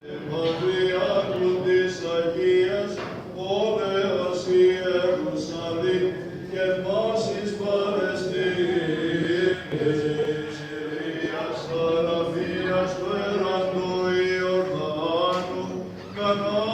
Πατριάρχου της Αγίας, Όδεος Ιερουσαλήμ, και πάσης Παλαιστίνης, Συρίας, Αραβίας, πέραν του Ιορδάνου, Κανaan,